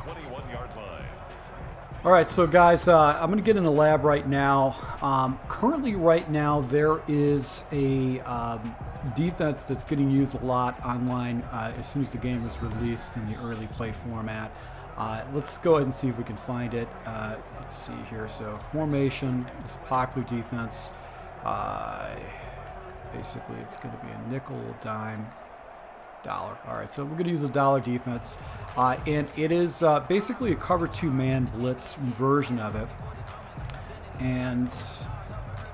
21-yard line. All right, so guys, I'm going to get in the lab right now. Currently, right now, there is a defense that's getting used a lot online as soon as the game was released in the early play format. Let's go ahead and see if we can find it. Let's see here. So formation is a popular defense. Basically, it's going to be a nickel, dime, dollar. All right, so we're going to use a dollar defense, and it is basically a cover 2-man blitz version of it, and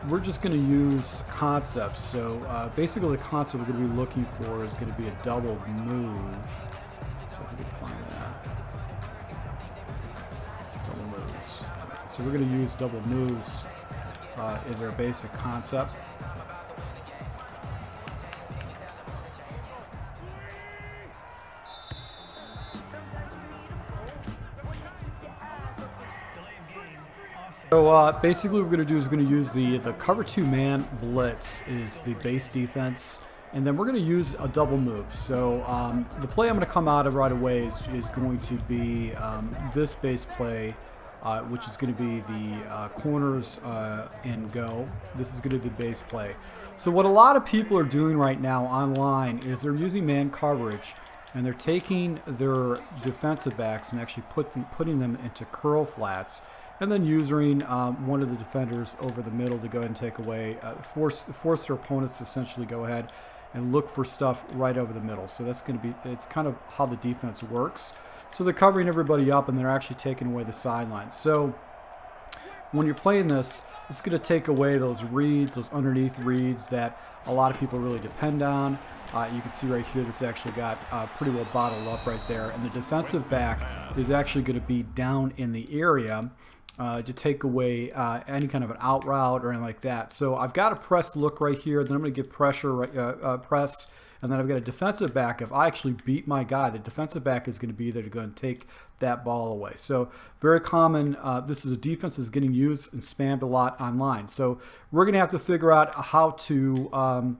we're just going to use concepts. So basically the concept we're going to be looking for is going to be a double move. So if we could find that. Double moves. So we're going to use double moves as our basic concept. So basically what we're going to do is we're going to use the cover 2-man blitz is the base defense, and then we're going to use a double move. So the play I'm going to come out of right away is going to be this base play, which is going to be the corners and go. This is going to be the base play. So what a lot of people are doing right now online is they're using man coverage, and they're taking their defensive backs and actually putting them into curl flats, and then using one of the defenders over the middle to go ahead and take away, force their opponents to essentially go ahead and look for stuff right over the middle. So that's going to be, it's kind of how the defense works. So they're covering everybody up, and they're actually taking away the sidelines. So when you're playing this, it's going to take away those reads, those underneath reads that a lot of people really depend on. You can see right here, this actually got pretty well bottled up right there. And the defensive back is actually going to be down in the area to take away any kind of an out route or anything like that. So I've got a press look right here. Then I'm going to get pressure, press, and then I've got a defensive back. If I actually beat my guy, the defensive back is going to be there to go and take that ball away. So very common. This is a defense that's getting used and spammed a lot online. So we're going to have to figure out how to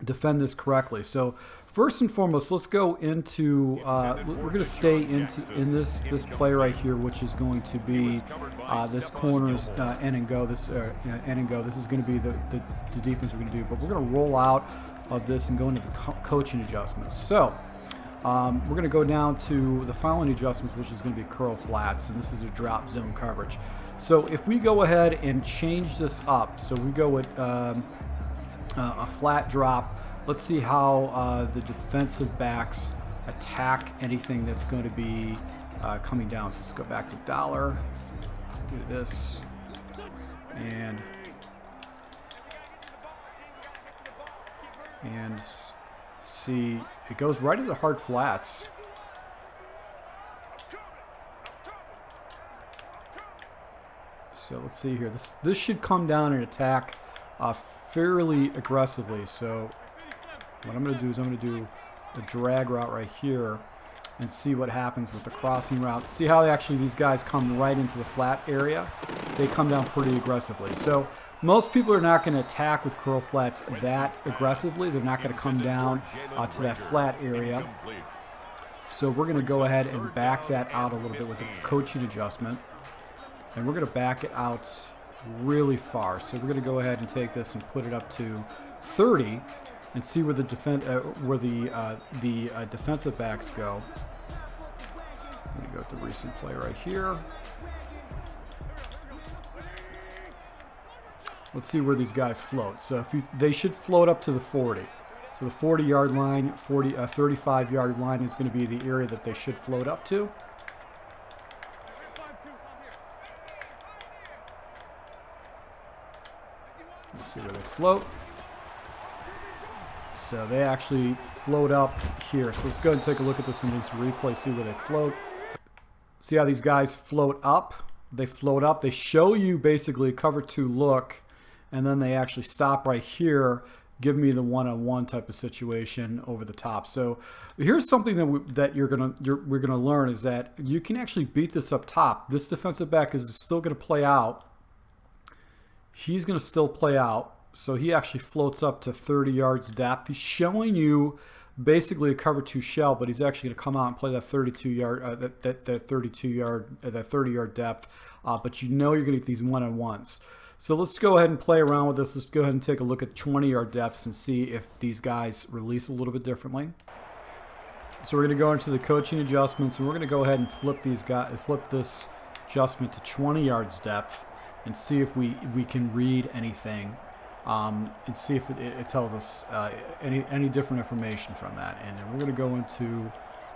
defend this correctly. So first and foremost, let's go into we're going to stay in this play right here, which is going to be this corners end and go. This end and go. This is going to be the defense we're going to do. But we're going to roll out of this and go into the coaching adjustments. So we're going to go down to the following adjustments, which is going to be curl flats, and this is a drop zone coverage. So if we go ahead and change this up, so we go with a flat drop. Let's see how the defensive backs attack anything that's going to be coming down. So let's go back to dollar, do this, and see it goes right into hard flats. So let's see here. This should come down and attack fairly aggressively. So what I'm going to do is I'm going to do the drag route right here and see what happens with the crossing route. See how these guys come right into the flat area? They come down pretty aggressively. So most people are not going to attack with curl flats that aggressively. They're not going to come down to that flat area. So we're going to go ahead and back that out a little bit with the coaching adjustment. And we're going to back it out really far. So we're going to go ahead and take this and put it up to 30 and see where the defensive backs go. I'm going to go with the recent play right here. Let's see where these guys float. So they should float up to the 40. So the 40-yard line, 35-yard line is going to be the area that they should float up to. Let's see where they float. So they actually float up here. So let's go ahead and take a look at this in this replay, see where they float. See how these guys float up? They float up. They show you basically a cover 2 look, and then they actually stop right here, give me the one-on-one type of situation over the top. So here's something that we're gonna learn is that you can actually beat this up top. This defensive back is still gonna play out. He's gonna still play out. So he actually floats up to 30 yards depth. He's showing you basically a cover 2 shell, but he's actually going to come out and play that 32-yard, that 32-yard, that 30-yard depth. But you know you're going to get these one-on-ones. So let's go ahead and play around with this. Let's go ahead and take a look at 20-yard depths and see if these guys release a little bit differently. So we're going to go into the coaching adjustments, and we're going to go ahead and flip this adjustment to 20 yards depth and see if we can read anything, and see if it tells us any different information from that. And then we're going to go into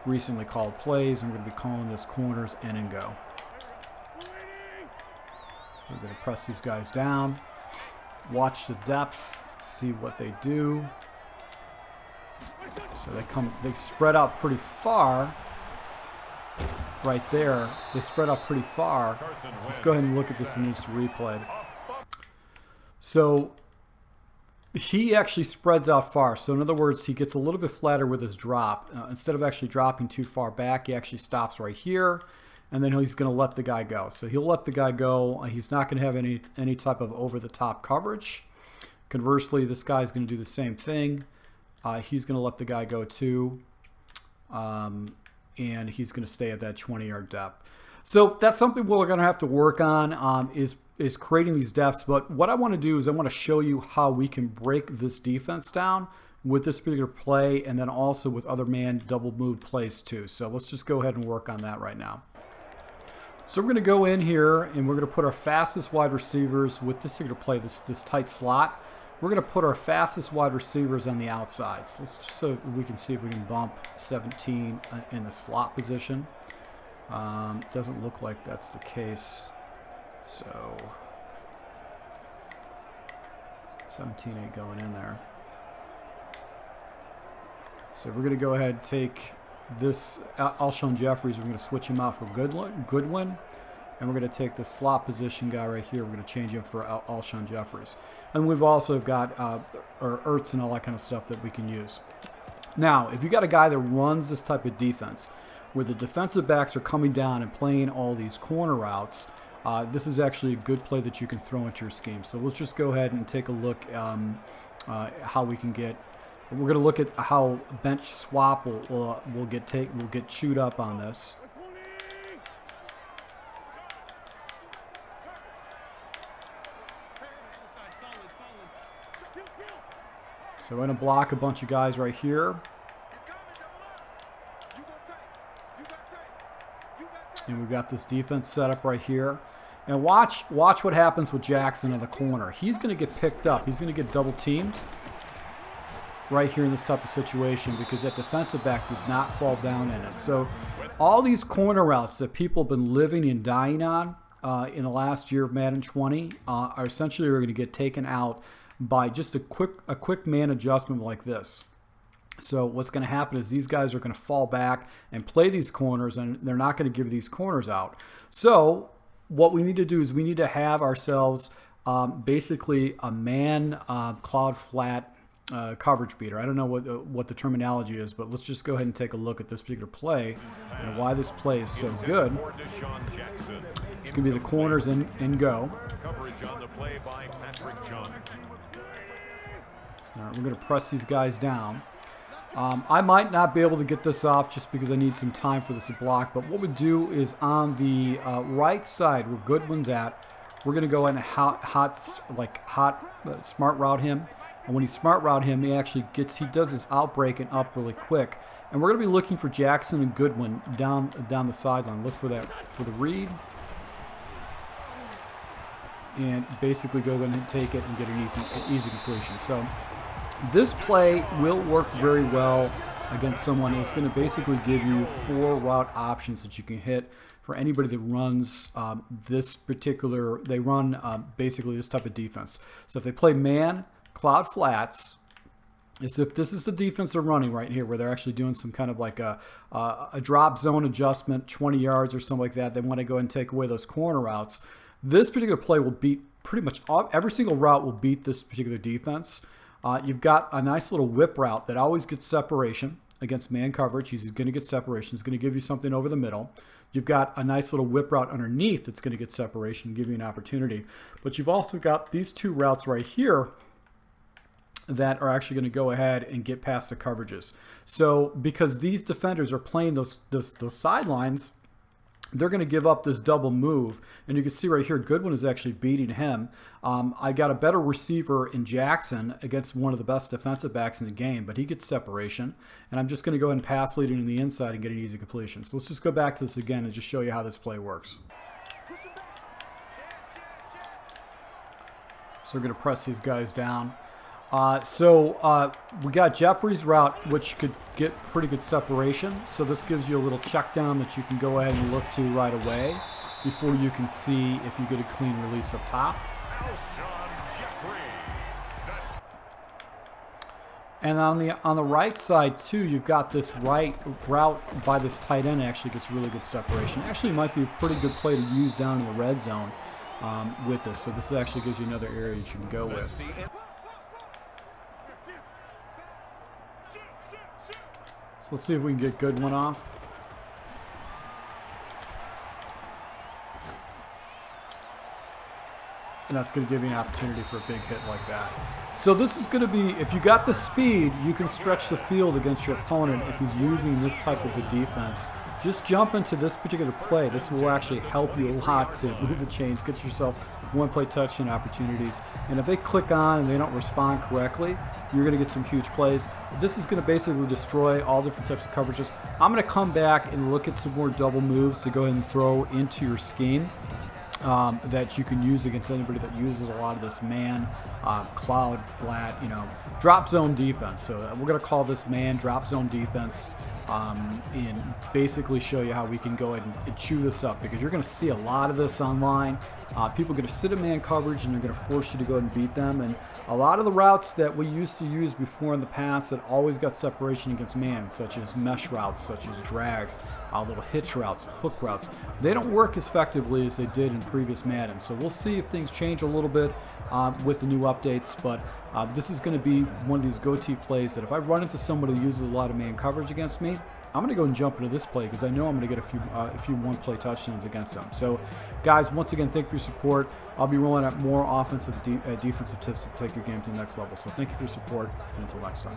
recently called plays, and we're going to be calling this corners in and go. We're going to press these guys down, watch the depth, see what they do. So they spread out pretty far. Right there, they spread out pretty far. So let's go ahead and look at this in instant replay. So he actually spreads out far. So in other words, he gets a little bit flatter with his drop. Instead of actually dropping too far back, he actually stops right here, and then he's going to let the guy go. So he'll let the guy go. He's not going to have any type of over-the-top coverage. Conversely, this guy's going to do the same thing. He's going to let the guy go too, and he's going to stay at that 20-yard depth. So that's something we're going to have to work on, is creating these depths. But what I want to do is I want to show you how we can break this defense down with this particular play, and then also with other man double move plays too. So let's just go ahead and work on that right now. So we're going to go in here, and we're going to put our fastest wide receivers with this particular play, this tight slot. We're going to put our fastest wide receivers on the outsides. So we can see if we can bump 17 in the slot position. Doesn't look like that's the case. So 17 ain't going in there. So we're going to go ahead and take this Alshon Jeffries. We're going to switch him out for Goodwin. And we're going to take the slot position guy right here. We're going to change him for Alshon Jeffries. And we've also got Ertz and all that kind of stuff that we can use. Now, if you got a guy that runs this type of defense, where the defensive backs are coming down and playing all these corner routes, this is actually a good play that you can throw into your scheme. So let's just go ahead and take a look how we can get. We're going to look at how bench swap will get chewed up on this. So we're going to block a bunch of guys right here. And we've got this defense set up right here. And watch what happens with Jackson in the corner. He's going to get picked up. He's going to get double teamed right here in this type of situation because that defensive back does not fall down in it. So all these corner routes that people have been living and dying on in the last year of Madden 20 are essentially going to get taken out by just a quick man adjustment like this. So what's going to happen is these guys are going to fall back and play these corners, and they're not going to give these corners out. So what we need to do is we need to have ourselves basically a man cloud flat coverage beater. I don't know what the terminology is, but let's just go ahead and take a look at this particular play and why this play is so good. It's going to be the corners and go. All right, we're going to press these guys down. I might not be able to get this off just because I need some time for this to block, but what we do is on the right side where Goodwin's at, we're going to go in and hot smart route him. And when he smart route him, he does his outbreak and up really quick. And we're going to be looking for Jackson and Goodwin down the sideline. Look for the read. And basically go ahead and take it and get an easy completion. So this play will work very well against someone who's going to basically give you 4 route options that you can hit for anybody that runs basically this type of defense. So if they play man, cloud flats, as if this is the defense they're running right here, where they're actually doing some kind of like a drop zone adjustment, 20 yards or something like that. They want to go and take away those corner routes. This particular play will beat pretty much every single route will beat this particular defense. You've got a nice little whip route that always gets separation against man coverage. He's going to get separation. He's going to give you something over the middle. You've got a nice little whip route underneath that's going to get separation and give you an opportunity. But you've also got these 2 routes right here that are actually going to go ahead and get past the coverages. So because these defenders are playing those sidelines, they're going to give up this double move. And you can see right here, Goodwin is actually beating him. I got a better receiver in Jackson against one of the best defensive backs in the game, but he gets separation. And I'm just going to go ahead and pass leading to the inside and get an easy completion. So let's just go back to this again and just show you how this play works. So we're going to press these guys down. We got Jeffrey's route, which could get pretty good separation. So this gives you a little check down that you can go ahead and look to right away before you can see if you get a clean release up top. And on the right side too, you've got this right route by this tight end actually gets really good separation. Actually might be a pretty good play to use down in the red zone with this. So this actually gives you another area that you can go with. So let's see if we can get Goodwin off. And that's going to give you an opportunity for a big hit like that. So this is going to be, if you got the speed, you can stretch the field against your opponent if he's using this type of a defense. Just jump into this particular play. This will actually help you a lot to move the chains, get yourself one-play touchdown opportunities. And if they click on and they don't respond correctly, you're going to get some huge plays. This is going to basically destroy all different types of coverages. I'm going to come back and look at some more double moves to go ahead and throw into your scheme that you can use against anybody that uses a lot of this man, cloud, flat, drop zone defense. So we're going to call this man drop zone defense. And basically show you how we can go ahead and chew this up, because you're going to see a lot of this online. People are going to sit in man coverage and they're going to force you to go ahead and beat them. And a lot of the routes that we used to use before in the past that always got separation against man, such as mesh routes, such as drags, little hitch routes, hook routes, they don't work as effectively as they did in previous Madden. So we'll see if things change a little bit with the new updates. But this is going to be one of these go-to plays that if I run into somebody who uses a lot of man coverage against me, I'm going to go and jump into this play because I know I'm going to get a few one-play touchdowns against them. So, guys, once again, thank you for your support. I'll be rolling out more offensive defensive tips to take your game to the next level. So thank you for your support, and until next time.